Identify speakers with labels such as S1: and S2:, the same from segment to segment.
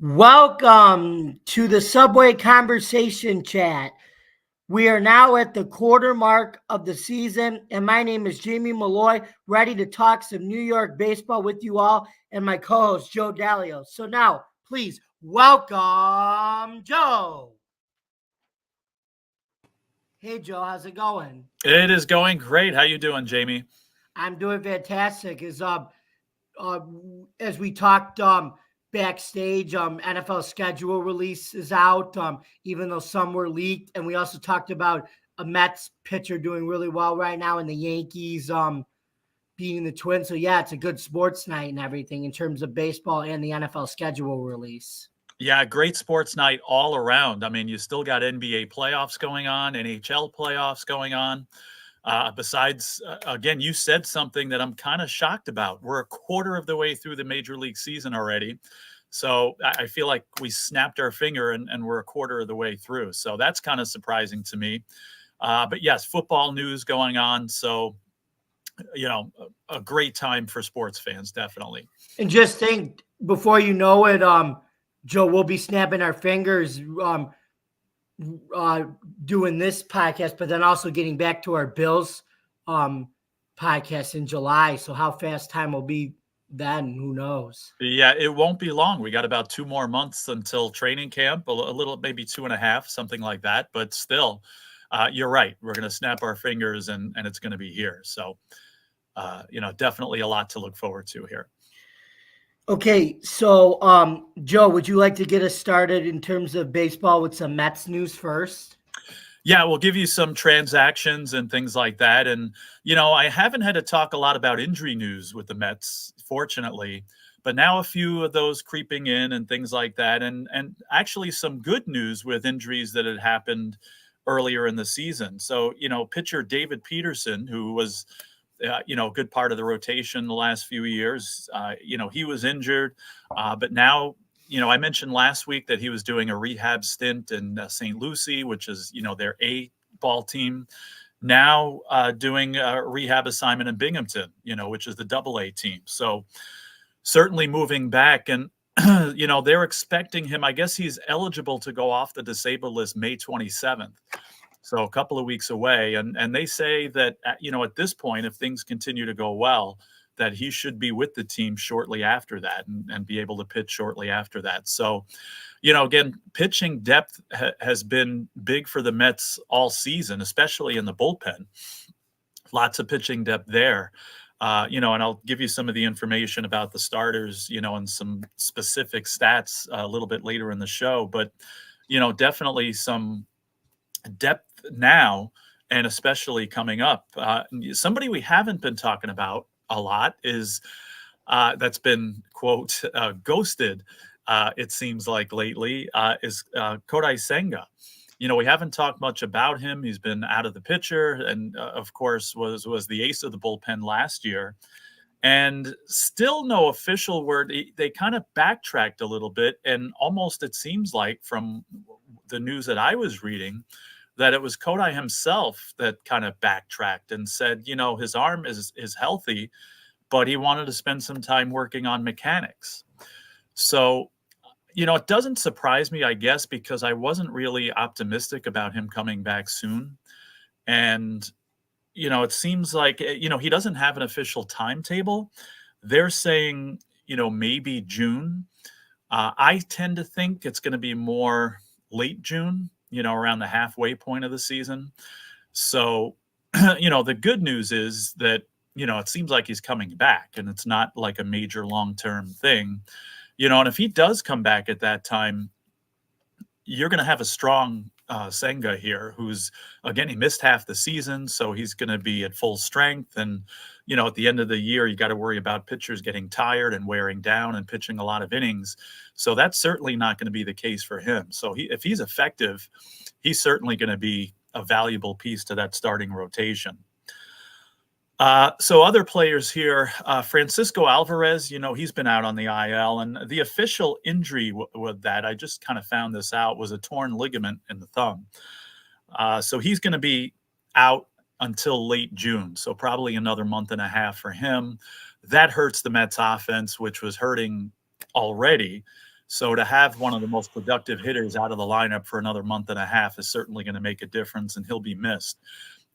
S1: Welcome to the Subway Conversation Chat. We are now at the quarter mark of the season, and my name is Jamie Malloy, ready to talk some New York baseball with you all, and my co-host Joe Dalio. So now, please welcome Joe. Hey Joe, how's it going?
S2: It is going great. How you doing, Jamie?
S1: I'm doing fantastic. Uh, as we talked backstage, NFL schedule release is out, even though some were leaked. And we also talked about a Mets pitcher doing really well right now and the Yankees beating the Twins. So, yeah, it's a good sports night and everything in terms of baseball and the NFL schedule release.
S2: Yeah, great sports night all around. I mean, you still got NBA playoffs going on, NHL playoffs going on. Again, you said something that I'm kind of shocked about. We're a quarter of the way through the major league season already. So I feel like we snapped our finger and we're a quarter of the way through. So that's kind of surprising to me. But yes, football news going on. So, a great time for sports fans, definitely.
S1: And just think, before you know it, Joe, we'll be snapping our fingers doing this podcast, but then also getting back to our Bills podcast in July. So how fast time will be then, who knows?
S2: Yeah, it won't be long. We got about 2 more months until training camp, a little, maybe 2.5, something like that. But still, you're right. We're going to snap our fingers and it's going to be here. So, definitely a lot to look forward to here.
S1: Okay, so Joe, would you like to get us started in terms of baseball with some Mets news first?
S2: Yeah, we'll give you some transactions and things like that. And, I haven't had to talk a lot about injury news with the Mets, fortunately, but now a few of those creeping in and things like that. And actually some good news with injuries that had happened earlier in the season. So, pitcher David Peterson, who was, a good part of the rotation the last few years, he was injured, but now, I mentioned last week that he was doing a rehab stint in St. Lucie, which is, their A ball team. Now doing a rehab assignment in Binghamton, which is the Double A team. So certainly moving back, and they're expecting him. I guess he's eligible to go off the disabled list May 27th. So a couple of weeks away, and they say that at this point, if things continue to go well, that he should be with the team shortly after that and be able to pitch shortly after that. So, again, pitching depth has been big for the Mets all season, especially in the bullpen. Lots of pitching depth there. And I'll give you some of the information about the starters, and some specific stats a little bit later in the show. But, definitely some depth now, and especially coming up. Somebody we haven't been talking about a lot is that's been, quote, ghosted, it seems like lately, is Kodai Senga. We haven't talked much about him. He's been out of the picture and, of course, was the ace of the bullpen last year. And still no official word. They kind of backtracked a little bit, and almost it seems like from the news that I was reading that it was Kodai himself that kind of backtracked and said, his arm is healthy, but he wanted to spend some time working on mechanics. So, it doesn't surprise me, I guess, because I wasn't really optimistic about him coming back soon. And, it seems like, he doesn't have an official timetable. They're saying, maybe June. I tend to think it's going to be more late June, around the halfway point of the season. So, the good news is that, it seems like he's coming back and it's not like a major long-term thing, and if he does come back at that time, you're going to have a strong Senga here, who's, again, he missed half the season, so he's going to be at full strength. And, at the end of the year, you got to worry about pitchers getting tired and wearing down and pitching a lot of innings. So that's certainly not going to be the case for him. So if he's effective, he's certainly going to be a valuable piece to that starting rotation. So other players here, Francisco Alvarez, he's been out on the IL, and the official injury with that, I just kind of found this out, was a torn ligament in the thumb. So he's going to be out until late June. So probably another month and a half for him. That hurts the Mets offense, which was hurting already. So to have one of the most productive hitters out of the lineup for another month and a half is certainly going to make a difference, and he'll be missed.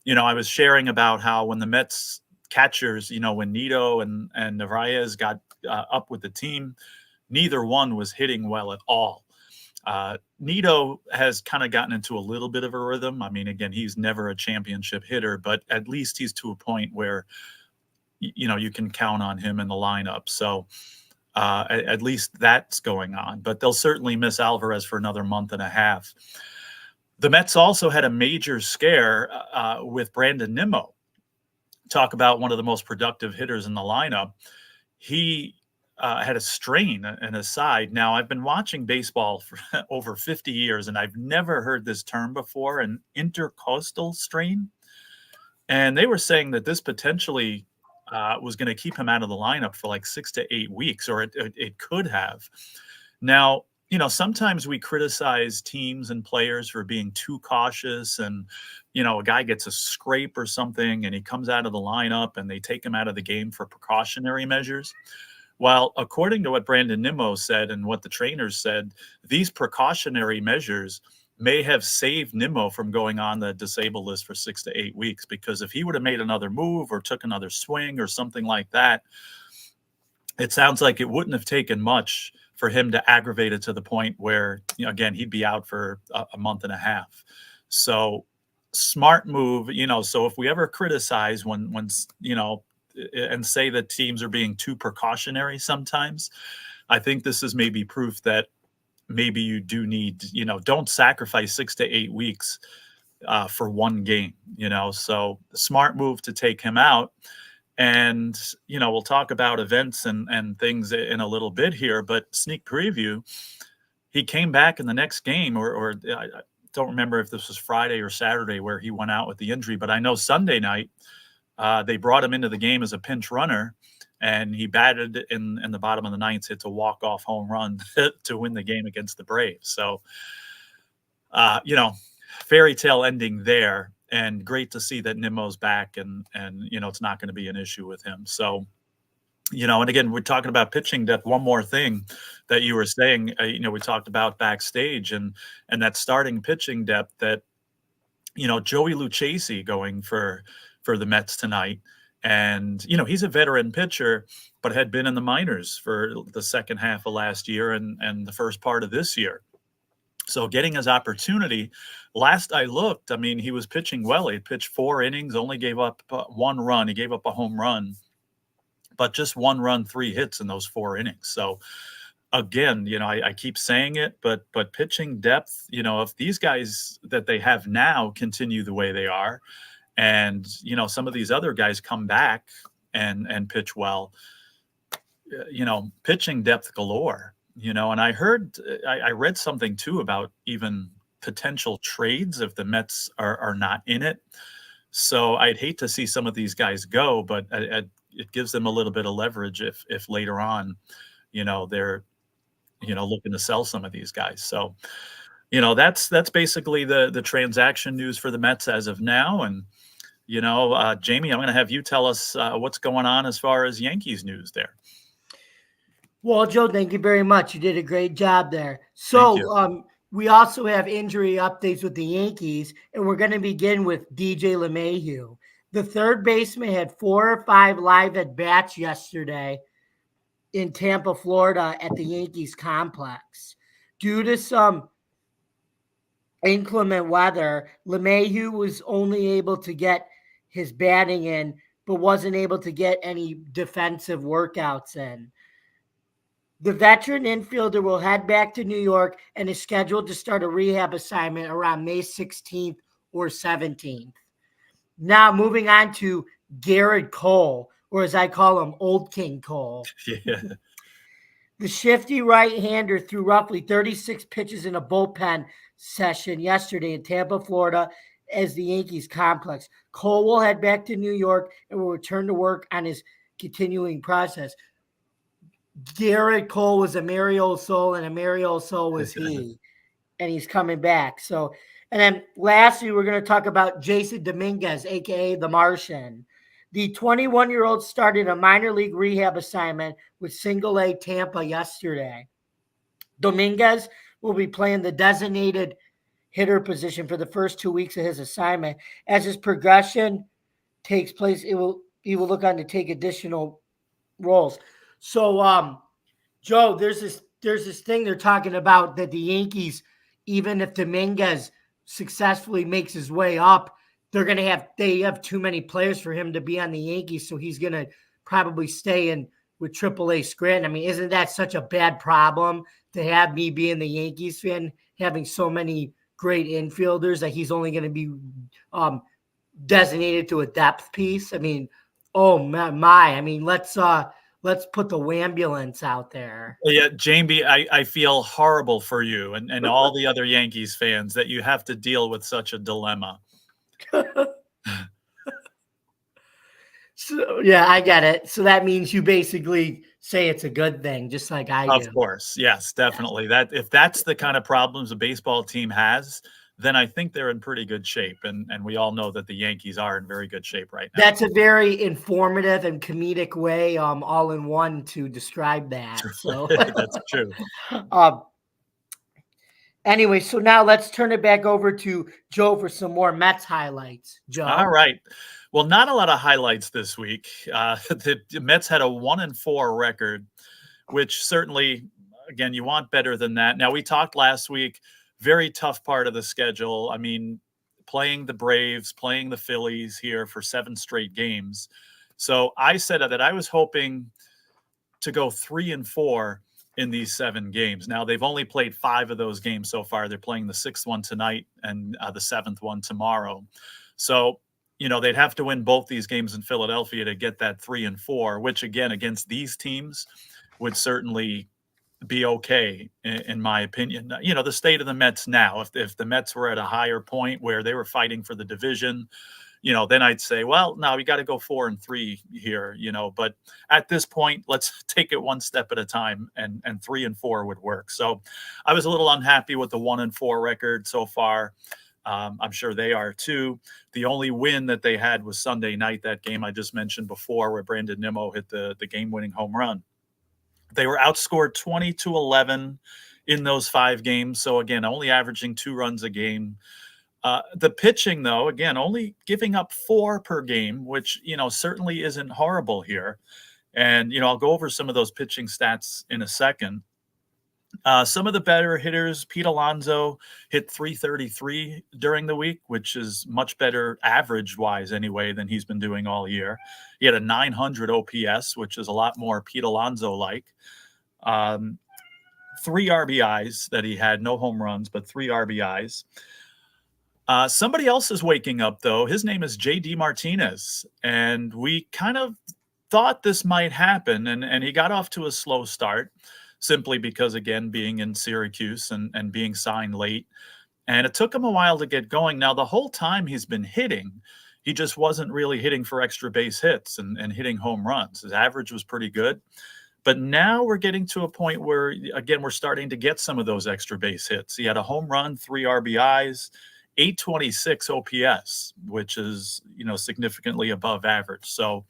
S2: I was sharing about how when the Mets catchers, when Nito and Narvaez got up with the team, neither one was hitting well at all. Nito has kind of gotten into a little bit of a rhythm. I mean, again, he's never a championship hitter, but at least he's to a point where, you can count on him in the lineup. So at least that's going on. But they'll certainly miss Alvarez for another month and a half. The Mets also had a major scare with Brandon Nimmo. Talk about one of the most productive hitters in the lineup. He had a strain in his side. Now, I've been watching baseball for over 50 years, and I've never heard this term before, an intercostal strain. And they were saying that this potentially was going to keep him out of the lineup for like 6 to 8 weeks, or it could have. Now, sometimes we criticize teams and players for being too cautious, and, a guy gets a scrape or something and he comes out of the lineup and they take him out of the game for precautionary measures. Well, according to what Brandon Nimmo said and what the trainers said, these precautionary measures may have saved Nimmo from going on the disabled list for 6 to 8 weeks, because if he would have made another move or took another swing or something like that, it sounds like it wouldn't have taken much for him to aggravate it to the point where, again, he'd be out for a month and a half. So smart move, so if we ever criticize when and say that teams are being too precautionary sometimes, I think this is maybe proof that maybe you do need, don't sacrifice 6 to 8 weeks for one game, so smart move to take him out. And, we'll talk about events and things in a little bit here, but sneak preview, he came back in the next game, or I don't remember if this was Friday or Saturday where he went out with the injury, but I know Sunday night they brought him into the game as a pinch runner, and he batted in the bottom of the ninth, hits a walk-off home run to win the game against the Braves. So, fairy tale ending there. And great to see that Nimmo's back, and it's not going to be an issue with him. So, and again, we're talking about pitching depth. One more thing that you were saying, we talked about backstage and that starting pitching depth that, Joey Lucchesi going for the Mets tonight. And, he's a veteran pitcher, but had been in the minors for the second half of last year and the first part of this year. So getting his opportunity, last I looked, I mean, he was pitching well. He pitched 4 innings, only gave up 1 run. He gave up a home run, but just 1 run, 3 hits in those 4 innings. So again, I keep saying it, but pitching depth, if these guys that they have now continue the way they are, and, some of these other guys come back and pitch well, pitching depth galore. And I read something too about even potential trades if the Mets are not in it. So I'd hate to see some of these guys go, but it gives them a little bit of leverage if later on, they're, looking to sell some of these guys. So, that's basically the transaction news for the Mets as of now. And, Jamie, I'm going to have you tell us what's going on as far as Yankees news there.
S1: Well, Joe, thank you very much. You did a great job there. So we also have injury updates with the Yankees, and we're going to begin with DJ LeMahieu. The third baseman had 4 or 5 live at-bats yesterday in Tampa, Florida at the Yankees complex. Due to some inclement weather, LeMahieu was only able to get his batting in, but wasn't able to get any defensive workouts in. The veteran infielder will head back to New York and is scheduled to start a rehab assignment around May 16th or 17th. Now, moving on to Garrett Cole, or as I call him, Old King Cole.
S2: Yeah.
S1: The shifty right-hander threw roughly 36 pitches in a bullpen session yesterday in Tampa, Florida, as the Yankees complex. Cole will head back to New York and will return to work on his continuing process. Garrett Cole was a merry old soul, and a merry old soul was he, and he's coming back. So, and then lastly, we're going to talk about Jason Dominguez, a.k.a. The Martian. The 21-year-old started a minor league rehab assignment with Single A Tampa yesterday. Dominguez will be playing the designated hitter position for the first 2 weeks of his assignment. As his progression takes place, he will look on to take additional roles. So, Joe, there's this thing they're talking about that the Yankees, even if Dominguez successfully makes his way up, they have too many players for him to be on the Yankees, so he's gonna probably stay in with AAA Scranton. I mean, isn't that such a bad problem to have, me being the Yankees fan, having so many great infielders that he's only going to be designated to a depth piece? I mean, oh my. I mean, let's put the Wambulance out there.
S2: Yeah, Jamie, I feel horrible for you and all the other Yankees fans that you have to deal with such a dilemma.
S1: So yeah, I get it. So that means you basically say it's a good thing, just like I do.
S2: Of course, yes, definitely. That if that's the kind of problems a baseball team has, then I think they're in pretty good shape, and we all know that the Yankees are in very good shape right now.
S1: That's a very informative and comedic way, all in one, to describe that. So
S2: that's true.
S1: Anyway, so now let's turn it back over to Joe for some more Mets highlights. Joe.
S2: All right. Well, not a lot of highlights this week. The Mets had a 1-4 record, which certainly, again, you want better than that. Now, we talked last week, very tough part of the schedule. I mean, playing the Braves, playing the Phillies here for 7 straight games. So I said that I was hoping to go 3-4 in these 7 games. Now, they've only played 5 of those games so far. They're playing the 6th one tonight and the 7th one tomorrow. So, you know, they'd have to win both these games in Philadelphia to get that 3-4, which, again, against these teams would certainly be okay, in my opinion. You know, the state of the Mets now, if the Mets were at a higher point where they were fighting for the division, you know, then I'd say, well, no, we got to go 4-3 here, you know, but at this point, let's take it one step at a time, and 3-4 would work. So I was a little unhappy with the 1-4 record so far. I'm sure they are too. The only win that they had was Sunday night, that game I just mentioned before, where Brandon Nimmo hit the game-winning home run. They were outscored 20-11 in those 5 games. So again, only averaging 2 runs a game. The pitching, though, again, only giving up 4 per game, which, you know, certainly isn't horrible here. And, you know, I'll go over some of those pitching stats in a second. Some of the better hitters, Pete Alonso hit 333 during the week, which is much better average-wise anyway than he's been doing all year. He had a 900 OPS, which is a lot more Pete Alonso-like. 3 RBIs that he had, no home runs, but 3 RBIs. Somebody else is waking up, though. His name is J.D. Martinez, and we kind of thought this might happen, and he got off to a slow start, simply because, again, being in Syracuse and being signed late. And it took him a while to get going. Now, the whole time he's been hitting, he just wasn't really hitting for extra base hits and hitting home runs. His average was pretty good. But now we're getting to a point where, again, we're starting to get some of those extra base hits. He had a home run, 3 RBIs, 826 OPS, which is, you know, significantly above average. So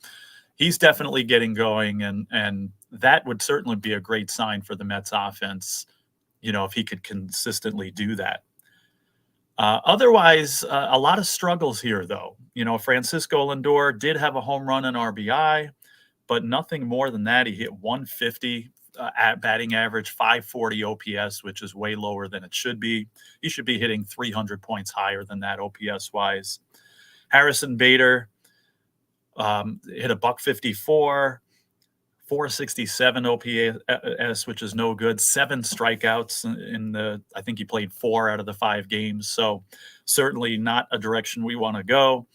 S2: he's definitely getting going, and that would certainly be a great sign for the Mets offense, you know, if he could consistently do that. Otherwise, a lot of struggles here, though. You know, Francisco Lindor did have a home run and RBI, but nothing more than that. He hit 150 at batting average, 540 OPS, which is way lower than it should be. He should be hitting 300 points higher than that OPS-wise. Harrison Bader hit a $154, 467 OPS, which is no good. 7 strikeouts in the, I think he played 4 out of the 5 games. So certainly not a direction we want to go.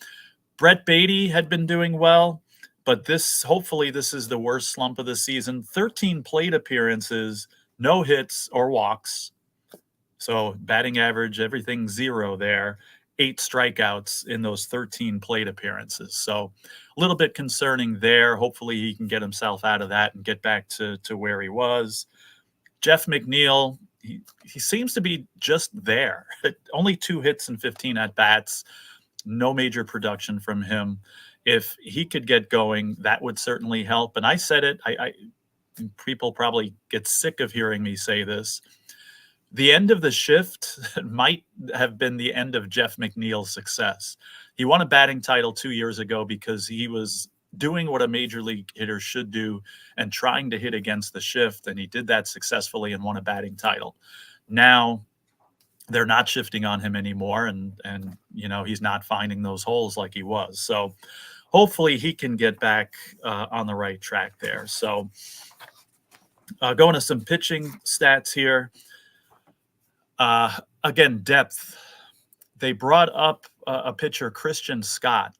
S2: Brett Baty had been doing well, but hopefully this is the worst slump of the season. 13 plate appearances, no hits or walks. So batting average, everything 0 there. 8 strikeouts in those 13 plate appearances. So a little bit concerning there. Hopefully he can get himself out of that and get back to where he was. Jeff McNeil, he seems to be just there. Only 2 hits and 15 at-bats. No major production from him. If he could get going, that would certainly help. And I said it, people probably get sick of hearing me say this. The end of the shift might have been the end of Jeff McNeil's success. He won a batting title 2 years ago because he was doing what a major league hitter should do and trying to hit against the shift, and he did that successfully and won a batting title. Now they're not shifting on him anymore, and he's not finding those holes like he was. So hopefully he can get back on the right track there. So going to some pitching stats here. Again, depth. They brought up a pitcher, Christian Scott,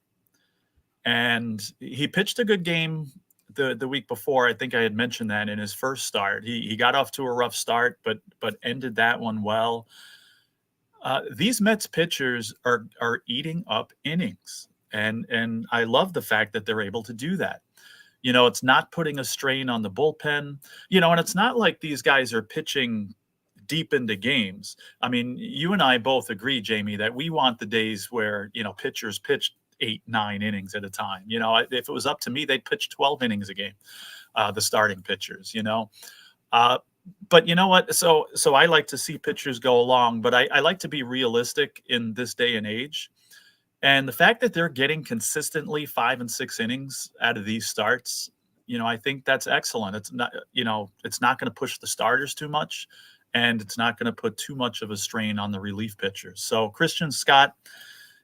S2: and he pitched a good game the week before. I think I had mentioned that in his first start. He got off to a rough start, but ended that one well. These Mets pitchers are eating up innings, and I love the fact that they're able to do that. It's not putting a strain on the bullpen, and it's not like these guys are pitching deep into games. I mean, you and I both agree, Jamie, that we want the days where, pitchers pitch 8-9 innings at a time. If it was up to me, they'd pitch 12 innings a game, the starting pitchers, but you know what? So I like to see pitchers go along, but I like to be realistic in this day and age. And the fact that they're getting consistently 5 and 6 innings out of these starts, I think that's excellent. It's not, it's not going to push the starters too much, and it's not going to put too much of a strain on the relief pitchers. So Christian Scott,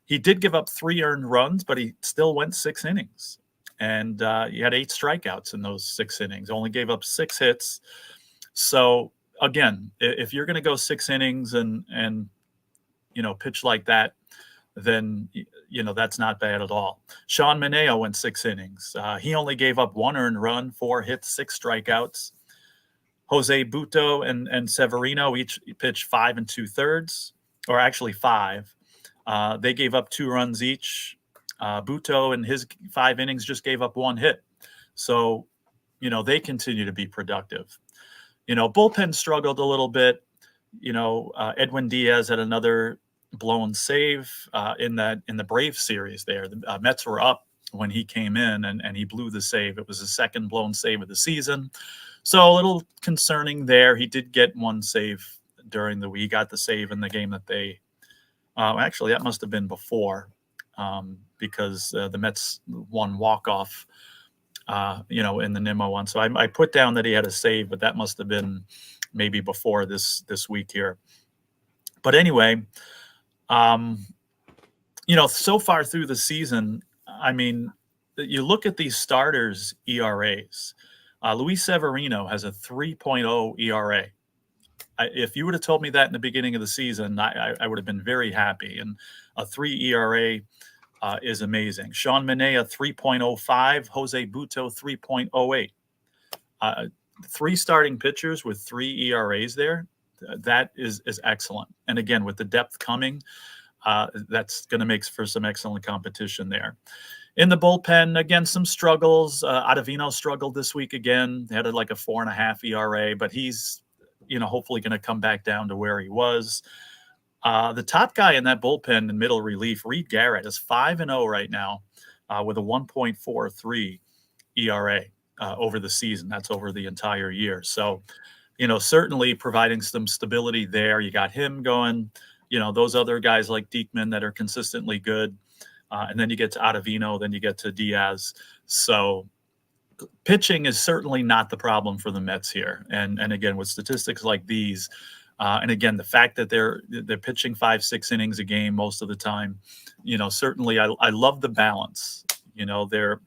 S2: he did give up 3 earned runs, but he still went 6 innings. And he had 8 strikeouts in those 6 innings, only gave up 6 hits. So again, if you're going to go 6 innings and pitch like that, then that's not bad at all. Sean Manaea went 6 innings. He only gave up 1 earned run, 4 hits, 6 strikeouts. Jose Butto and Severino each pitched 5 2/3, or actually 5. They gave up 2 runs each. Butto in his 5 innings just gave up 1 hit. So, they continue to be productive. Bullpen struggled a little bit. Edwin Diaz had another blown save in the Braves series there. The Mets were up when he came in, and he blew the save. It was his second blown save of the season. So a little concerning there. He did get 1 save during the week. He got the save in the game that they actually, that must have been before because the Mets won walk-off, in the Nimmo one. So I put down that he had a save, but that must have been maybe before this week here. But anyway, so far through the season, I mean, you look at these starters' ERAs. Luis Severino has a 3.0 ERA. If you would have told me that in the beginning of the season, I would have been very happy. And a 3 ERA is amazing. Sean Manaea, 3.05. Jose Butto, 3.08. 3 starting pitchers with 3 ERAs there. That is excellent. And again, with the depth coming, that's going to make for some excellent competition there. In the bullpen, again, some struggles. Ottavino struggled this week again. They had like a 4.5 ERA, but he's, hopefully going to come back down to where he was. The top guy in that bullpen in middle relief, Reed Garrett, is 5-0 right now with a 1.43 ERA over the season. That's over the entire year. So, certainly providing some stability there. You got him going, those other guys like Diekman that are consistently good. And then you get to Ottavino, then you get to Diaz. So pitching is certainly not the problem for the Mets here. And again, with statistics like these, and again, the fact that they're pitching 5-6 innings a game most of the time, certainly I love the balance. They're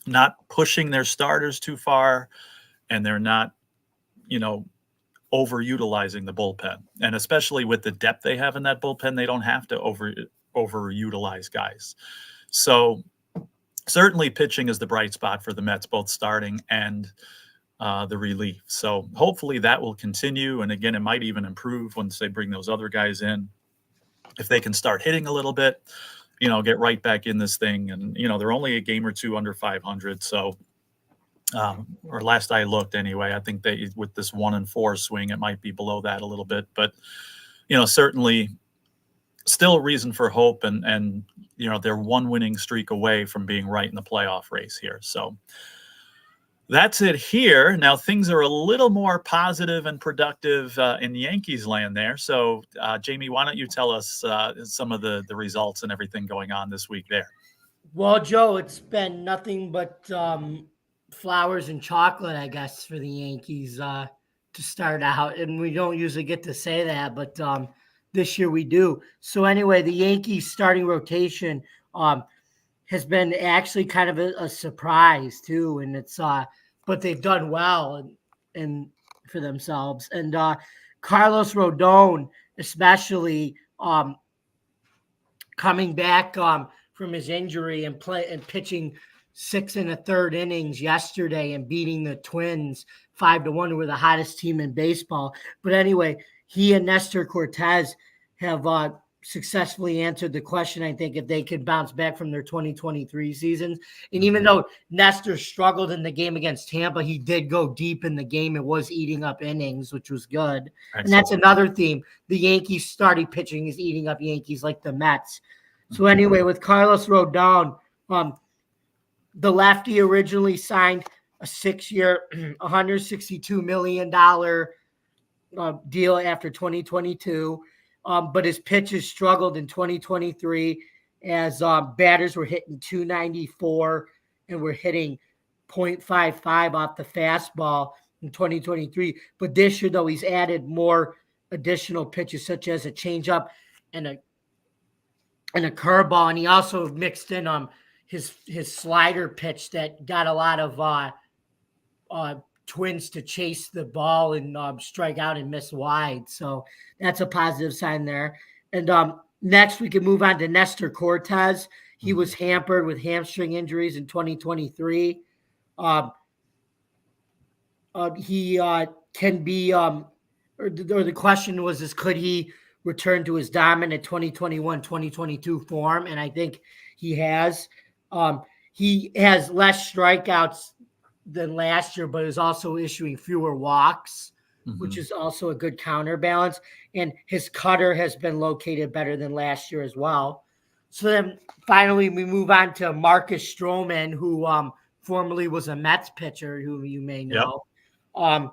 S2: not pushing their starters too far, and they're not, overutilizing the bullpen. And especially with the depth they have in that bullpen, they don't have to overutilize guys. So certainly pitching is the bright spot for the Mets, both starting and the relief. So hopefully that will continue. And again, it might even improve once they bring those other guys in. If they can start hitting a little bit, get right back in this thing. And, they're only a game or 2 under 500. So, or last I looked anyway, I think they, with this 1-4 swing, it might be below that a little bit, but, certainly still a reason for hope. And they're 1 winning streak away from being right in the playoff race here. So That's it here. Now things are a little more positive and productive in Yankees land there. So, Jamie, why don't you tell us some of the results and everything going on this week there?
S1: Well, Joe, it's been nothing but flowers and chocolate, I guess, for the Yankees to start out. And we don't usually get to say that, but this year we do. So anyway, the Yankees starting rotation has been actually kind of a surprise too, and it's but they've done well and for themselves. And Carlos Rodon, especially coming back from his injury and pitching 6 1/3 innings yesterday and beating the Twins 5-1, who were the hottest team in baseball. But anyway, he and Nestor Cortez have successfully answered the question, I think, if they could bounce back from their 2023 seasons. And even though Nestor struggled in the game against Tampa, he did go deep in the game. It was eating up innings, which was good. Excellent. And that's another theme. The Yankees starting pitching is eating up Yankees like the Mets. So anyway, with Carlos Rodon, the lefty originally signed a 6-year, $162 million deal after 2022. But his pitches struggled in 2023 as batters were hitting 294 and were hitting .55 off the fastball in 2023. But this year, though, he's added more additional pitches, such as a changeup and a curveball, and he also mixed in his slider pitch that got a lot of Twins to chase the ball and strike out and miss wide. So that's a positive sign there. And next we can move on to Nestor Cortez. He was hampered with hamstring injuries in 2023. He can be, or the question was, could he return to his dominant 2021-2022 form? And I think he has. He has less strikeouts than last year, but is also issuing fewer walks, which is also a good counterbalance. And his cutter has been located better than last year as well. So then finally we move on to Marcus Stroman, who formerly was a Mets pitcher, who you may know. Yep.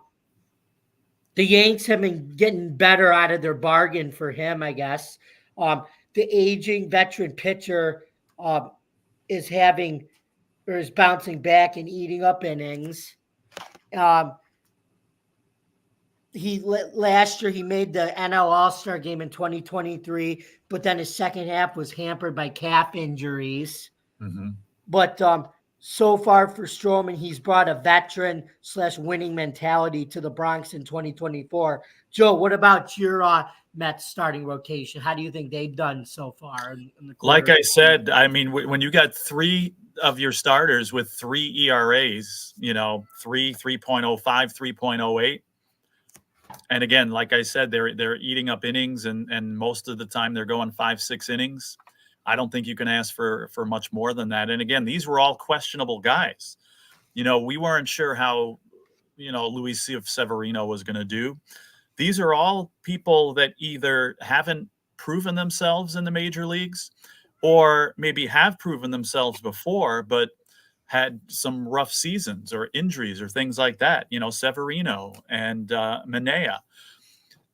S1: The Yanks have been getting better out of their bargain for him, I guess. The aging veteran pitcher is bouncing back and eating up innings. Last year he made the NL All-Star game in 2023, but then his second half was hampered by calf injuries. But so far for Stroman, he's brought a veteran/winning mentality to the Bronx in 2024. Joe, what about your Mets starting rotation? How do you think they've done so far in the quarter?
S2: Like I said, I mean, when you got 3 of your starters with 3 ERAs, 3.05, 3.08. And again, like I said, they're eating up innings, and most of the time they're going 5-6 innings. I don't think you can ask for much more than that. And again, these were all questionable guys. We weren't sure how, Luis Severino was going to do. These are all people that either haven't proven themselves in the major leagues or maybe have proven themselves before, but had some rough seasons or injuries or things like that. Severino and Manaea.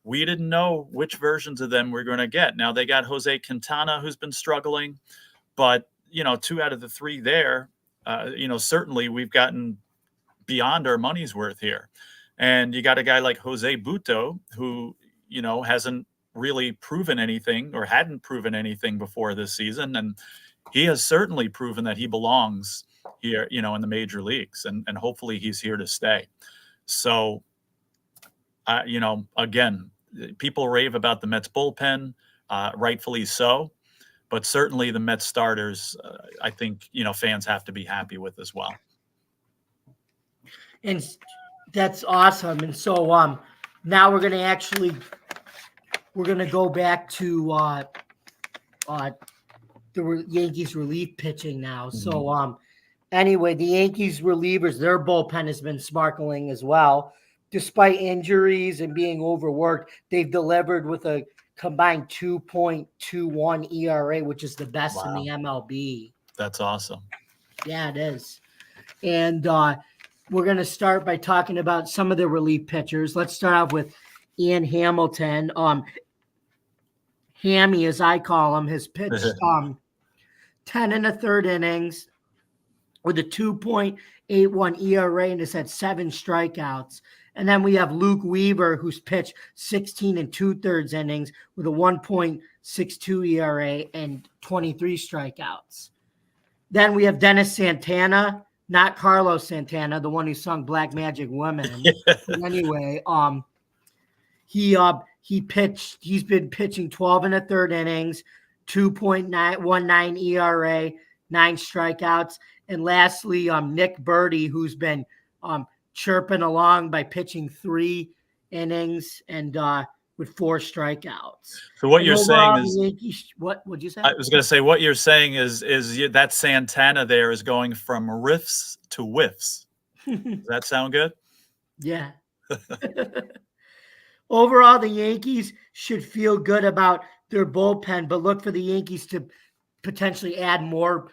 S2: We didn't know which versions of them we're going to get. Now they got Jose Quintana, who's been struggling, but 2 out of the 3 there, certainly we've gotten beyond our money's worth here. And you got a guy like Jose Butto, who, hasn't really proven anything or hadn't proven anything before this season. And he has certainly proven that he belongs here, in the major leagues, and hopefully he's here to stay. So, again, people rave about the Mets bullpen, rightfully so, but certainly the Mets starters, I think, fans have to be happy with as well.
S1: And that's awesome. And so now we're going to go back to the Yankees relief pitching now. So anyway, the Yankees relievers, their bullpen has been sparkling as well. Despite injuries and being overworked, they've delivered with a combined 2.21 ERA, which is the best in the MLB.
S2: That's awesome.
S1: Yeah, it is. And we're going to start by talking about some of the relief pitchers. Let's start off with Ian Hamilton. Hammy, as I call him, has pitched 10 and a third innings with a 2.81 ERA and has had 7 strikeouts. And then we have Luke Weaver, who's pitched 16 and 2/3 innings with a 1.62 ERA and 23 strikeouts. Then we have Dennis Santana, not Carlos Santana, the one who sung Black Magic Woman. Anyway, he's been pitching 12 and a third innings, 2.919 ERA, 9 strikeouts. And lastly, Nick Birdie, who's been chirping along by pitching 3 innings and with 4 strikeouts.
S2: So what you're saying is,
S1: Yankees, what would you say?
S2: I was going to say, what you're saying is that Santana there is going from riffs to whiffs. Does that sound good?
S1: Yeah. Overall, the Yankees should feel good about their bullpen, but look for the Yankees to potentially add more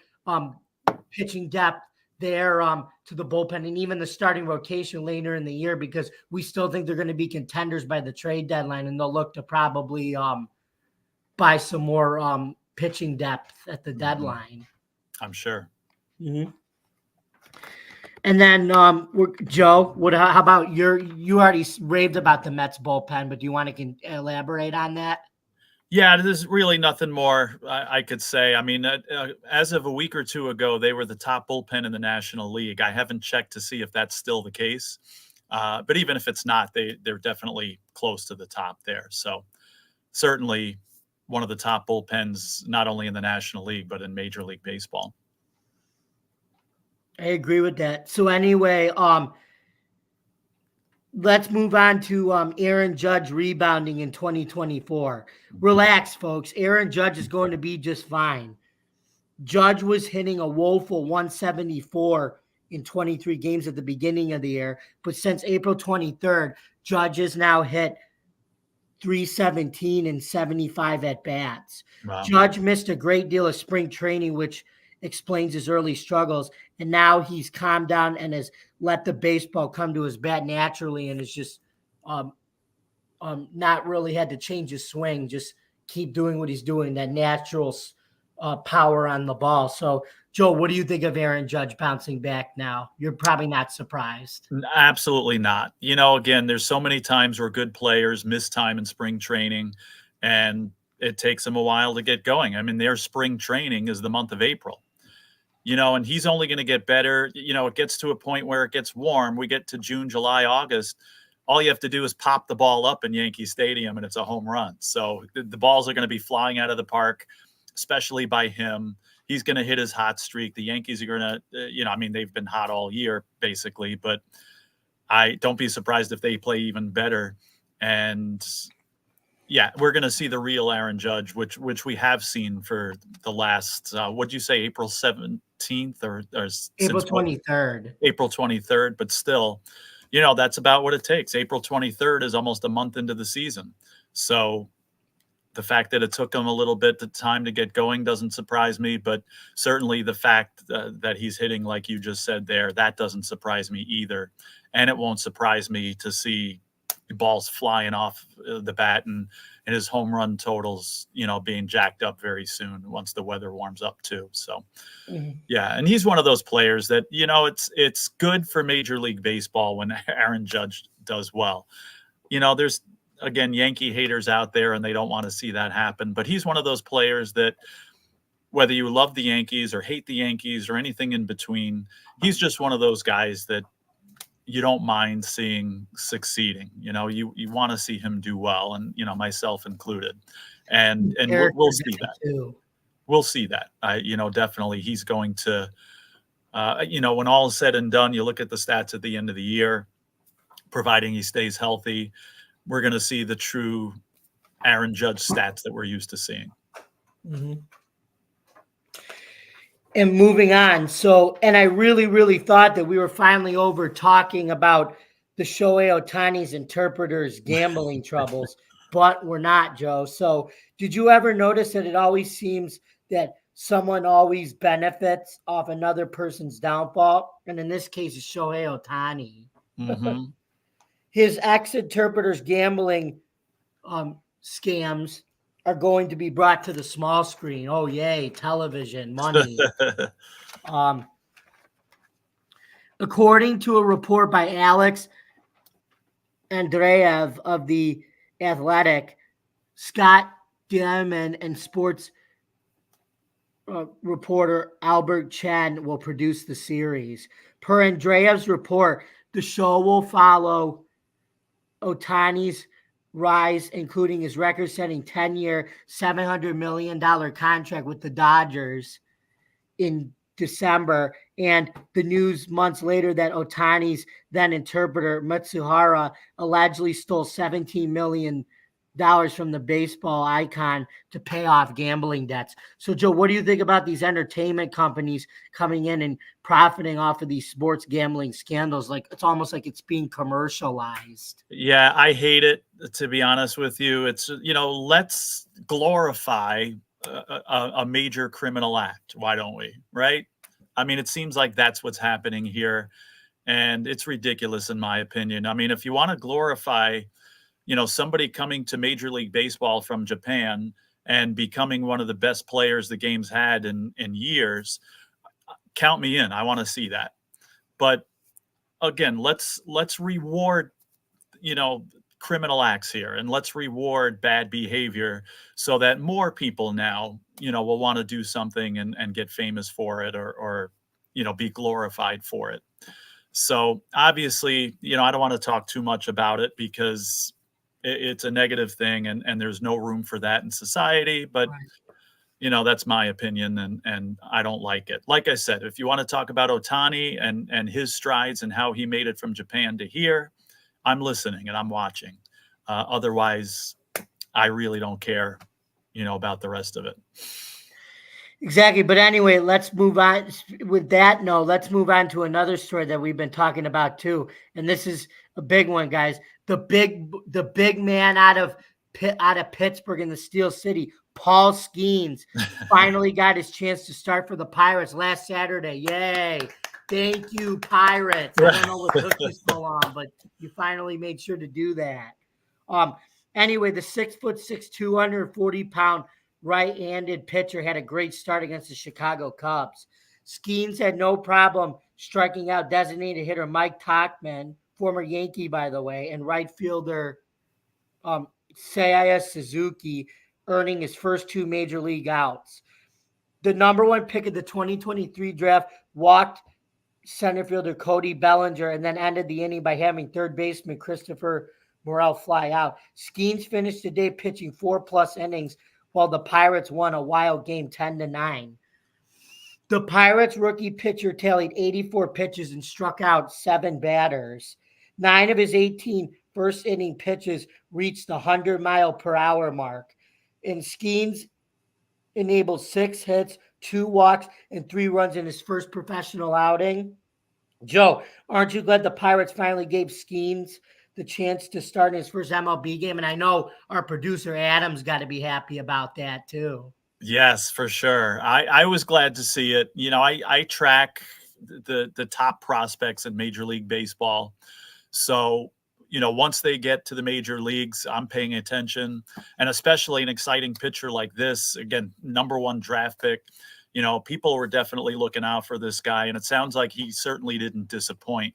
S1: pitching depth there to the bullpen and even the starting rotation later in the year, because we still think they're going to be contenders by the trade deadline, and they'll look to probably buy some more pitching depth at the deadline.
S2: I'm sure.
S1: Mm-hmm. And then Joe, how about you already raved about the Mets bullpen, but do you want to elaborate on that?
S2: Yeah, there's really nothing more I could say. I mean, as of a week or two ago, they were the top bullpen in the National League. I haven't checked to see if that's still the case. But even if it's not, they're definitely close to the top there. So certainly one of the top bullpens, not only in the National League, but in Major League Baseball.
S1: I agree with that. So anyway, let's move on to Aaron Judge rebounding in 2024. Relax, folks. Aaron Judge is going to be just fine. Judge was hitting a woeful 174 in 23 games at the beginning of the year, but since April 23rd, Judge has now hit 317 and 75 at-bats. Wow. Judge missed a great deal of spring training, which explains his early struggles, and now he's calmed down and has let the baseball come to his bat naturally, and is just not really had to change his swing, just keep doing what he's doing, that natural power on the ball. So, Joe, what do you think of Aaron Judge bouncing back now? You're probably not surprised.
S2: Absolutely not. You know, again, there's so many times where good players miss time in spring training, and it takes them a while to get going. I mean, their spring training is the month of April. You know, and he's only going to get better. You know, it gets to a point where it gets warm. We get to June, July, August. All you have to do is pop the ball up in Yankee Stadium, and it's a home run. So the balls are going to be flying out of the park, especially by him. He's going to hit his hot streak. The Yankees are going to, I mean, they've been hot all year, basically. But I don't be surprised if they play even better. And yeah, we're going to see the real Aaron Judge, which we have seen for the last, what'd you say, April 17th or
S1: April 23rd.
S2: April 23rd, but still, you know, that's about what it takes. April 23rd is almost a month into the season. So the fact that it took him a little bit of time to get going doesn't surprise me, but certainly the fact that he's hitting, like you just said there, that doesn't surprise me either. And it won't surprise me to see balls flying off the bat and his home run totals, you know, being jacked up very soon once the weather warms up too. So, yeah. And he's one of those players that, you know, it's good for Major League Baseball when Aaron Judge does well. You know, there's, again, Yankee haters out there and they don't want to see that happen, but he's one of those players that whether you love the Yankees or hate the Yankees or anything in between, he's just one of those guys that you don't mind seeing succeeding. You know, you want to see him do well, and you know, myself included. And we'll see that. Too. We'll see that. You know, definitely he's going to. You know, when all is said and done, you look at the stats at the end of the year. Providing he stays healthy, we're going to see the true Aaron Judge stats that we're used to seeing.
S1: Mm-hmm. And moving on. So, and I really, really thought that we were finally over talking about the Shohei Ohtani's interpreter's gambling troubles, but we're not, Joe. So did you ever notice that it always seems that someone always benefits off another person's downfall. And in this case, it's Shohei Ohtani.
S2: Mm-hmm.
S1: His ex-interpreters gambling scams are going to be brought to the small screen. Oh, yay, television, money. According to a report by Alex Andreev of The Athletic, Scott Diamond and sports reporter Albert Chen will produce the series. Per Andreev's report, the show will follow Ohtani's rise, including his record-setting 10-year, $700 million contract with the Dodgers in December, and the news months later that Ohtani's then interpreter Matsuhara allegedly stole $17 million from the baseball icon to pay off gambling debts. So, Joe, what do you think about these entertainment companies coming in and profiting off of these sports gambling scandals? Like, it's almost like it's being commercialized.
S2: Yeah, I hate it, to be honest with you. It's, let's glorify a major criminal act. Why don't we? Right? I mean, it seems like that's what's happening here. And it's ridiculous, in my opinion. I mean, if you want to glorify somebody coming to Major League Baseball from Japan and becoming one of the best players the game's had in years, count me in. I want to see that. But again, let's reward, criminal acts here, and let's reward bad behavior so that more people now, will want to do something and get famous for it or be glorified for it. So obviously, I don't want to talk too much about it because it's a negative thing and there's no room for that in society. But,
S1: Right.
S2: That's my opinion and I don't like it. Like I said, if you want to talk about Ohtani and his strides and how he made it from Japan to here, I'm listening and I'm watching. Otherwise, I really don't care, about the rest of it.
S1: Exactly. But anyway, let's move on. With that note, let's move on to another story that we've been talking about too. And this is a big one, guys. The big man out of Pittsburgh in the Steel City, Paul Skeens, finally got his chance to start for the Pirates last Saturday. Yay. Thank you, Pirates. I don't know what took you so long, but you finally made sure to do that. Anyway, the 6'6", 240-pound right-handed pitcher had a great start against the Chicago Cubs. Skeens had no problem striking out designated hitter Mike Tauchman, former Yankee, by the way, and right fielder Seiya Suzuki, earning his first 2 major league outs. The number 1 pick of the 2023 draft walked center fielder Cody Bellinger and then ended the inning by having third baseman Christopher Morel fly out. Skeens finished the day pitching 4+ innings while the Pirates won a wild game 10-9. The Pirates rookie pitcher tallied 84 pitches and struck out 7 batters. 9 of his 18 first inning pitches reached the 100-mile-per-hour mark. And Skeens enabled 6 hits, 2 walks, and 3 runs in his first professional outing. Joe, aren't you glad the Pirates finally gave Skeens the chance to start in his first MLB game? And I know our producer Adam's got to be happy about that too.
S2: Yes, for sure. I was glad to see it. I track the top prospects in Major League Baseball. So, once they get to the major leagues, I'm paying attention, and especially an exciting pitcher like this, again, number 1 draft pick, people were definitely looking out for this guy, and it sounds like he certainly didn't disappoint.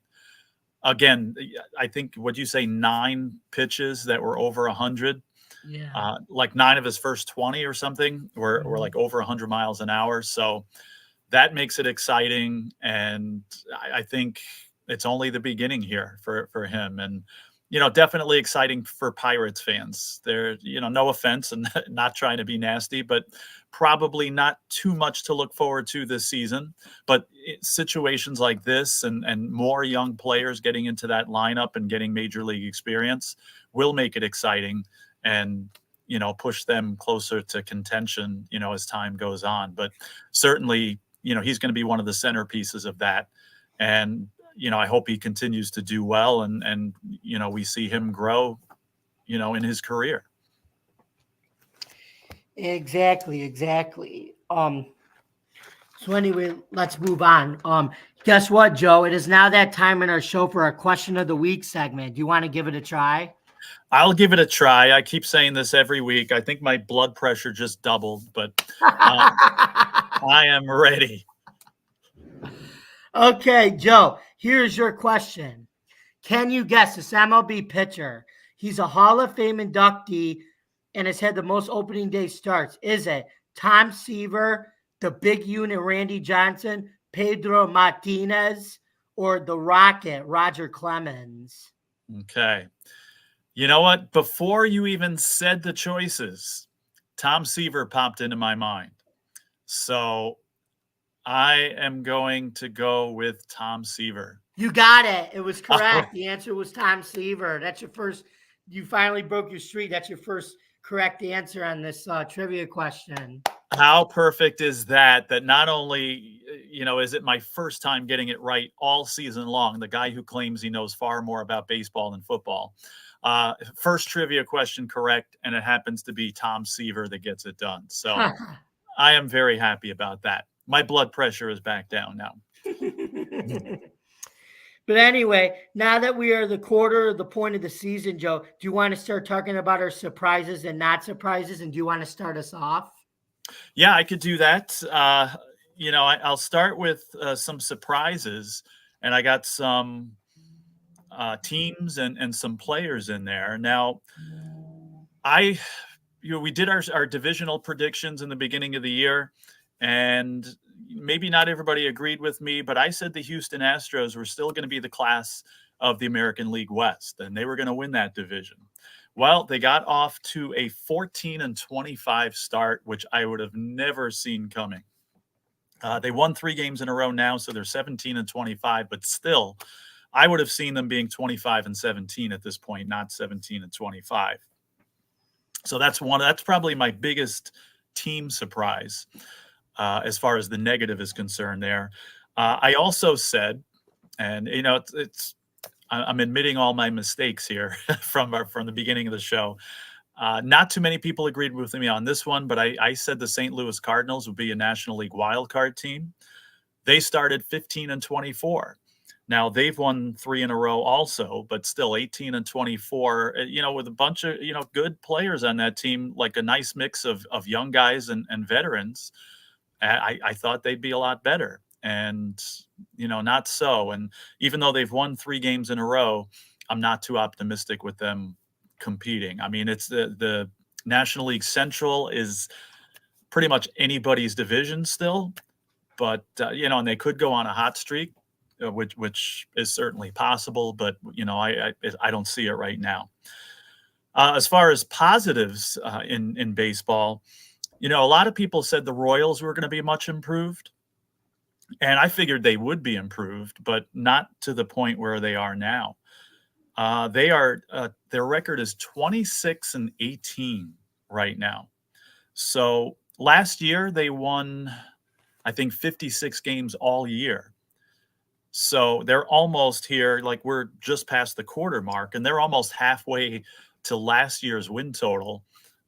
S2: Again, I think, what'd you say, 9 pitches that were over 100?
S1: Yeah.
S2: Like 9 of his first 20 or something were like over 100 miles an hour. So that makes it exciting. And I think it's only the beginning here for him. And, definitely exciting for Pirates fans. They're, no offense and not trying to be nasty, but probably not too much to look forward to this season. But situations like this and more young players getting into that lineup and getting major league experience will make it exciting and, push them closer to contention, as time goes on. But certainly, he's going to be one of the centerpieces of that. And, I hope he continues to do well and we see him grow, in his career.
S1: Exactly. So anyway, let's move on. Guess what, Joe? It is now that time in our show for our question of the week segment. Do you want to give it a try?
S2: I'll give it a try. I keep saying this every week. I think my blood pressure just doubled, but I am ready.
S1: Okay, Joe, here's your question. Can you guess this MLB pitcher? He's a Hall of Fame inductee and has had the most opening day starts. Is it Tom Seaver, the big unit Randy Johnson, Pedro Martinez, or the Rocket Roger Clemens?
S2: Okay. You know what? Before you even said the choices, Tom Seaver popped into my mind. So I am going to go with Tom Seaver.
S1: You got it. It was correct. The answer was Tom Seaver. That's your first. You finally broke your streak. That's your first correct answer on this trivia question.
S2: How perfect is that? That not only, is it my first time getting it right all season long, the guy who claims he knows far more about baseball than football. First trivia question correct, and it happens to be Tom Seaver that gets it done. So I am very happy about that. My blood pressure is back down now.
S1: But anyway, now that we are the point of the season, Joe, do you want to start talking about our surprises and not surprises? And do you want to start us off?
S2: Yeah, I could do that. I'll start with some surprises, and I got some teams and some players in there. Now, we did our divisional predictions in the beginning of the year, and maybe not everybody agreed with me, but I said the Houston Astros were still going to be the class of the American League West, and they were going to win that division. Well, they got off to a 14-25 start, which I would have never seen coming. They won 3 games in a row now, so they're 17-25, but still, I would have seen them being 25-17 at this point, not 17-25. So that's probably my biggest team surprise as far as the negative is concerned there. I also said, and I'm admitting all my mistakes here from the beginning of the show. Not too many people agreed with me on this one, but I said the St. Louis Cardinals would be a National League wildcard team. They started 15-24. Now they've won 3 in a row also, but still 18-24, with a bunch of, good players on that team, like a nice mix of young guys and veterans. I thought they'd be a lot better, and, not so. And even though they've won 3 games in a row, I'm not too optimistic with them competing. I mean, it's the National League Central is pretty much anybody's division still, but, and they could go on a hot streak, which is certainly possible, but I don't see it right now. As far as positives in baseball, a lot of people said the Royals were going to be much improved, and I figured they would be improved, but not to the point where they are now. Their record is 26-18 right now. So last year they won, I think, 56 games all year. So they're almost here, like we're just past the quarter mark, and they're almost halfway to last year's win total,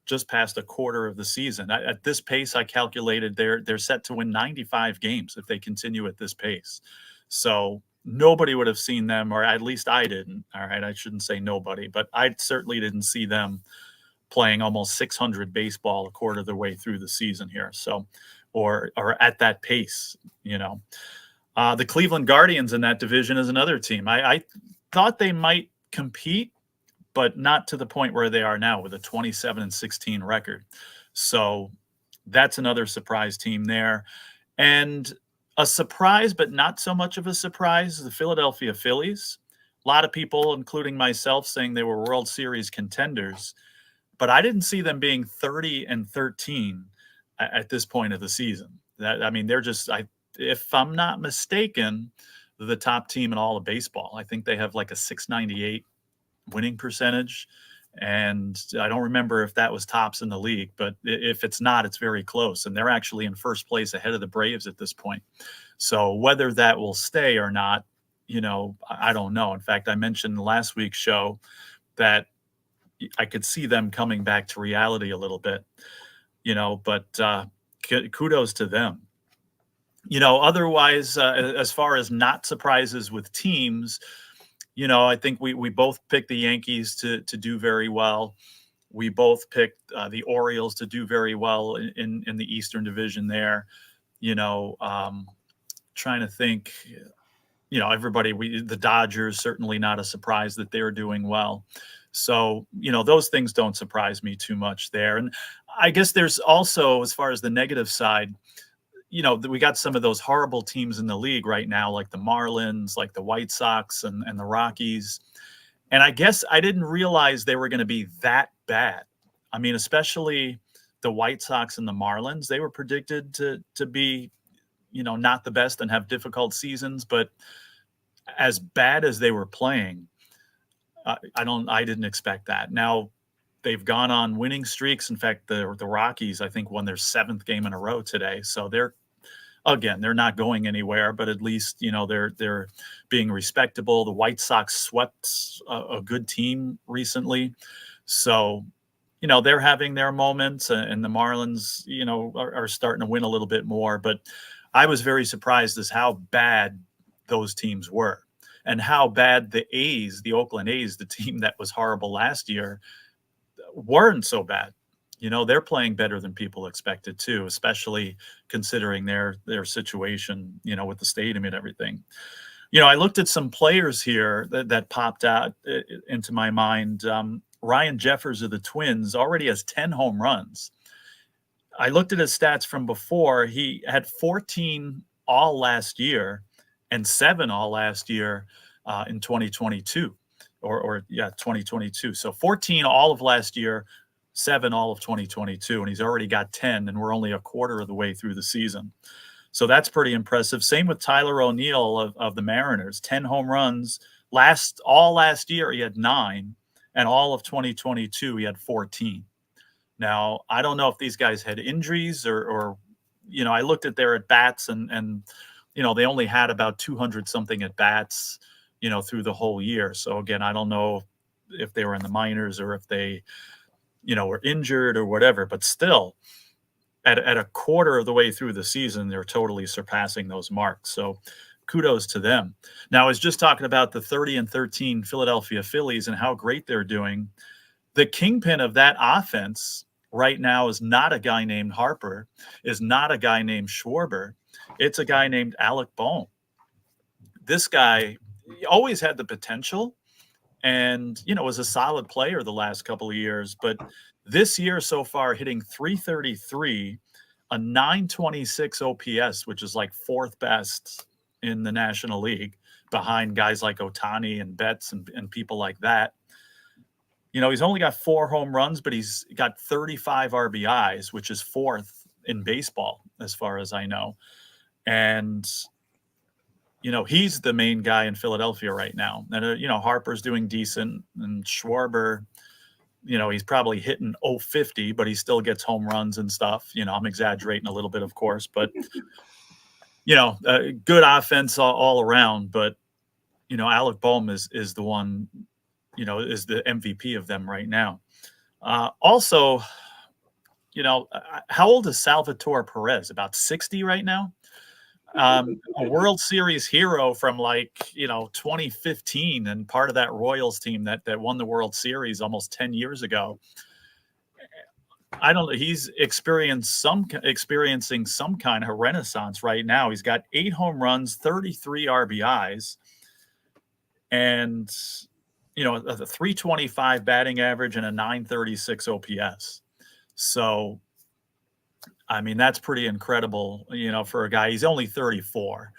S2: just past a quarter of the season. At this pace, I calculated they're set to win 95 games if they continue at this pace. So nobody would have seen them, or at least I didn't. All right, I shouldn't say nobody, but I certainly didn't see them playing almost 600 baseball a quarter of the way through the season here. So, or at that pace, The Cleveland Guardians in that division is another team. I thought they might compete, but not to the point where they are now with a 27-16 record. So that's another surprise team there. And a surprise, but not so much of a surprise, is the Philadelphia Phillies. A lot of people, including myself, saying they were World Series contenders, but I didn't see them being 30-13 at this point of the season. They're just, if I'm not mistaken, the top team in all of baseball. I think they have like a .698 winning percentage, and I don't remember if that was tops in the league, but if it's not, it's very close, and they're actually in first place ahead of the Braves at this point. So whether that will stay or not, I don't know. In fact, I mentioned in last week's show that I could see them coming back to reality a little bit, but kudos to them. Otherwise, as far as not surprises with teams, I think we both picked the Yankees to do very well. We both picked the Orioles to do very well in the Eastern Division there. Trying to think, everybody, the Dodgers, certainly not a surprise that they're doing well. So, those things don't surprise me too much there. And I guess there's also, as far as the negative side, we got some of those horrible teams in the league right now, like the Marlins, like the White Sox and the Rockies. And I guess I didn't realize they were going to be that bad. I mean, especially the White Sox and the Marlins, they were predicted to be, not the best and have difficult seasons, but as bad as they were playing, I didn't expect that. Now they've gone on winning streaks. In fact, the Rockies, I think, won their 7th game in a row today. So they're not going anywhere, but at least, they're being respectable. The White Sox swept a good team recently. So, they're having their moments, and the Marlins, are starting to win a little bit more. But I was very surprised as how bad those teams were and how bad the A's, the Oakland A's, the team that was horrible last year, weren't so bad. They're playing better than people expected too, especially considering their situation, with the stadium and everything. I looked at some players here that popped out into my mind. Ryan Jeffers of the Twins already has 10 home runs. I looked at his stats from before. He had 14 all last year and 7 all last year in 2022 or 2022. So 14 all of last year, 7 all of 2022, and he's already got 10, and we're only a quarter of the way through the season. So that's pretty impressive. Same with Tyler O'Neill of the Mariners, 10 home runs. All last year, he had 9, and all of 2022, he had 14. Now, I don't know if these guys had injuries or I looked at their at-bats, and they only had about 200-something at-bats, through the whole year. So, again, I don't know if they were in the minors or if they were injured or whatever, but still at a quarter of the way through the season, they're totally surpassing those marks. So kudos to them. Now, I was just talking about the 30-13 Philadelphia Phillies and how great they're doing. The kingpin of that offense right now is not a guy named Harper, is not a guy named Schwarber. It's a guy named Alec Bohm. This guy always had the potential and, was a solid player the last couple of years. But this year so far, hitting .333, a .926 OPS, which is like 4th best in the National League behind guys like Ohtani and Betts and people like that. He's only got 4 home runs, but he's got 35 RBIs, which is 4th in baseball, as far as I know. And he's the main guy in Philadelphia right now. And, Harper's doing decent, and Schwarber, he's probably hitting .050, but he still gets home runs and stuff. I'm exaggerating a little bit, of course, but, good offense all around. But, Alec Bohm is the one, is the MVP of them right now. Also, how old is Salvatore Perez? About 60 right now? A World Series hero from 2015 and part of that Royals team that won the World Series almost 10 years ago. I don't know. He's experiencing some kind of renaissance right now. He's got 8 home runs, 33 RBIs, and a 325 batting average and a 936 OPS. So, I mean, that's pretty incredible, for a guy. He's only 34.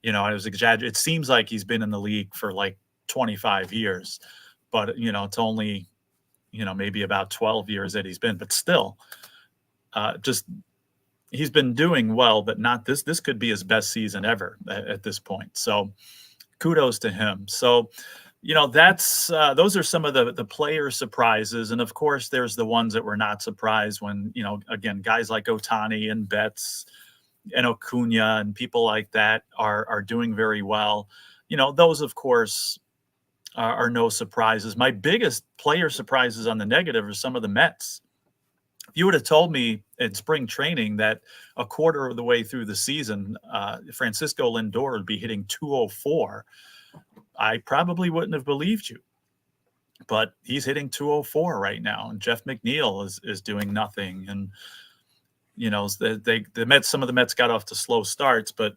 S2: I was exaggerating. It seems like he's been in the league for 25 years, but, it's only, maybe about 12 years that he's been. But still, he's been doing well, but not this. This could be his best season ever at this point. So kudos to him. So, that's those are some of the player surprises. And of course, there's the ones that were not surprised when, again, guys like Ohtani and Betts and Acuna and people like that are doing very well. Those, of course, are no surprises. My biggest player surprises on the negative are some of the Mets. If you would have told me in spring training that a quarter of the way through the season, Francisco Lindor would be hitting 204, I probably wouldn't have believed you. But he's hitting 204 right now, and Jeff McNeil is doing nothing. And the Mets, some of the Mets got off to slow starts, but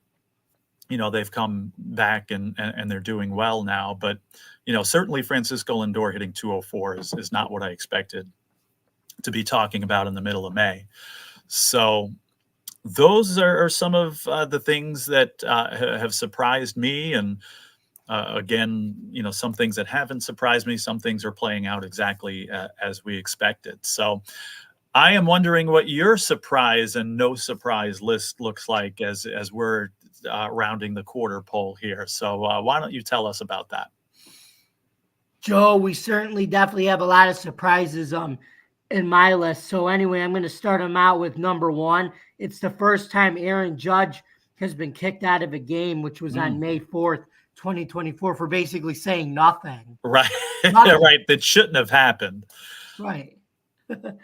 S2: they've come back and they're doing well now. But certainly Francisco Lindor hitting 204 is not what I expected to be talking about in the middle of May. So those are some of the things that have surprised me. And again, some things that haven't surprised me, some things are playing out exactly as we expected. So I am wondering what your surprise and no surprise list looks like as we're rounding the quarter poll here. So why don't you tell us about that?
S1: Joe, we certainly definitely have a lot of surprises in my list. So anyway, I'm going to start them out with number one. It's the first time Aaron Judge has been kicked out of a game, which was on May 4th, 2024, for basically saying nothing.
S2: Right.
S1: Nothing.
S2: Right. That shouldn't have happened.
S1: Right. And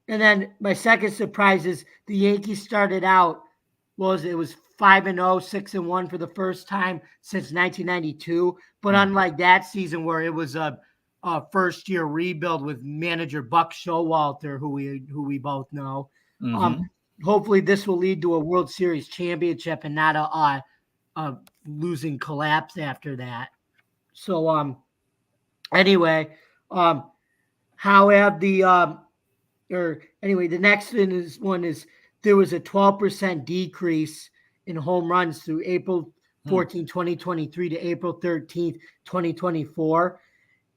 S1: then my second surprise is the Yankees started out, it was 5-0, 6-1 for the first time since 1992. But unlike that season where it was a first-year rebuild with manager Buck Showalter, who we both know, hopefully this will lead to a World Series championship and not a losing collapse after that. So anyway, how have the the next one is there was a 12% decrease in home runs through April 14, 2023 to April 13th, 2024.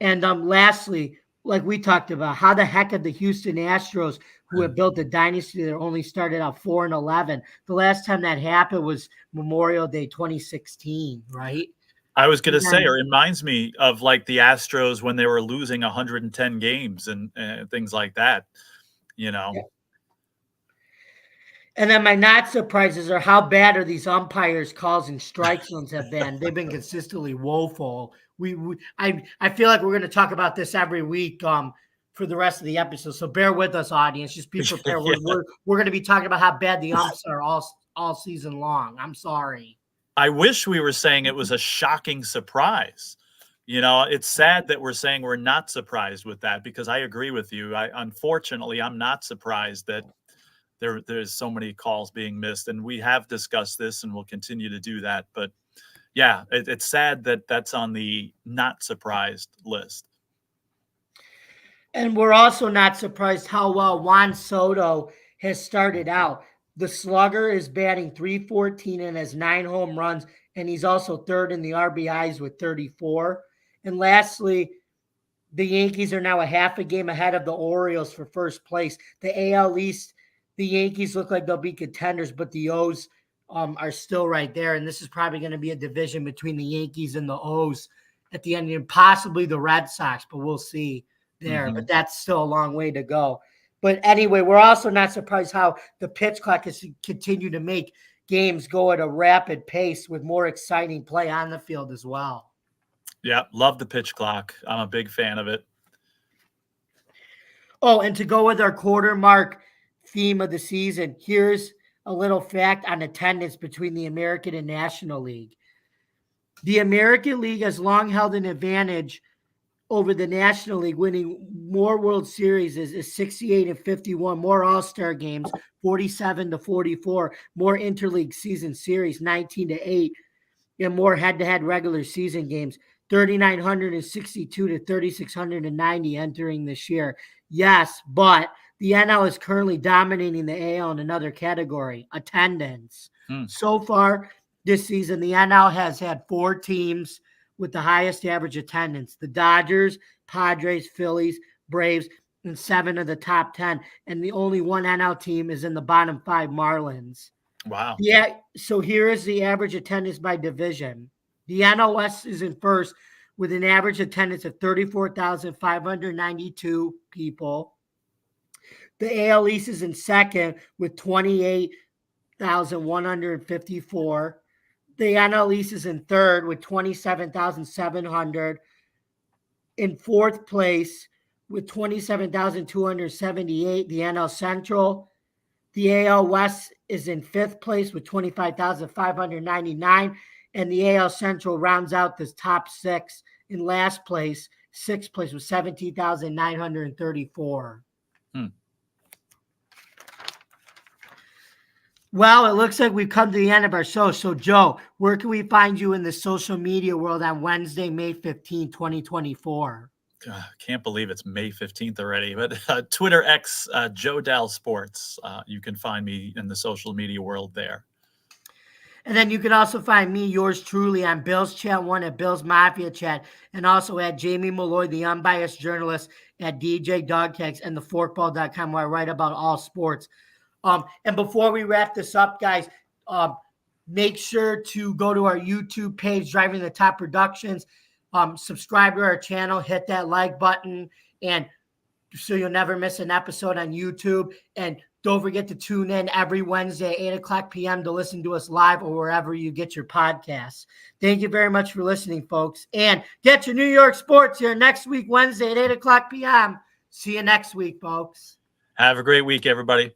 S1: And lastly, like we talked about, how the heck have the Houston Astros, who have built a dynasty that only started out 4-11, the last time that happened was Memorial Day 2016, right?
S2: I was going to say, it reminds me of like the Astros when they were losing 110 games and things like that, Yeah.
S1: And then my not surprises are how bad are these umpires' calls and strike zones have been. They've been consistently woeful. I feel like we're going to talk about this every week for the rest of the episode. So bear with us, audience. Just be prepared. We're going to be talking about how bad the umps are all season long. I'm sorry.
S2: I wish we were saying it was a shocking surprise. It's sad that we're saying we're not surprised with that, because I agree with you. Unfortunately, I'm not surprised that there's so many calls being missed, and we have discussed this and we'll continue to do that. But yeah, it's sad that that's on the not surprised list.
S1: And we're also not surprised how well Juan Soto has started out. The slugger is batting .314 and has 9 home runs, and he's also third in the RBIs with 34. And lastly, the Yankees are now a half a game ahead of the Orioles for first place. The AL East, the Yankees look like they'll be contenders, but the O's are still right there. And this is probably going to be a division between the Yankees and the O's at the end, and possibly the Red Sox, but we'll see there. But that's still a long way to go. But anyway, we're also not surprised how the pitch clock has continued to make games go at a rapid pace with more exciting play on the field as well.
S2: Yeah, love the pitch clock. I'm a big fan of it.
S1: Oh, and to go with our quarter mark theme of the season, here's a little fact on attendance between the American and National League. The American League has long held an advantage over the National League, winning more World Series is 68-51, more All-Star games, 47-44, more interleague season series, 19-8, and more head-to-head regular season games, 3,962 to 3,690 entering this year. Yes, but the NL is currently dominating the AL in another category, attendance. So far this season, the NL has had 4 teams with the highest average attendance: the Dodgers, Padres, Phillies, Braves, and 7 of the top 10. And the only one NL team is in the bottom 5, Marlins.
S2: Wow.
S1: Yeah. So here is the average attendance by division. The NL West is in first with an average attendance of 34,592 people. The AL East is in second with 28,154. The NL East is in third with 27,700. In fourth place with 27,278. The NL Central. The AL West is in 5th place with 25,599. And the AL Central rounds out this top 6 in last place, 6th place with 17,934. Well, it looks like we've come to the end of our show. So, Joe, where can we find you in the social media world on Wednesday, May 15, 2024?
S2: Can't believe it's May 15th already, but Twitter X, Joe Dal Sports. You can find me in the social media world there.
S1: And then you can also find me, yours truly, on Bills Chat 1 at Bills Mafia Chat, and also at Jamie Malloy, the unbiased journalist, at DJ Dogtags and theforkball.com, where I write about all sports. And before we wrap this up, guys, make sure to go to our YouTube page, Driving the Top Productions. Subscribe to our channel, hit that like button, and so you'll never miss an episode on YouTube. And don't forget to tune in every Wednesday, 8 o'clock p.m. to listen to us live or wherever you get your podcasts. Thank you very much for listening, folks. And get your New York sports here next week, Wednesday at 8 o'clock p.m. See you next week, folks.
S2: Have a great week, everybody.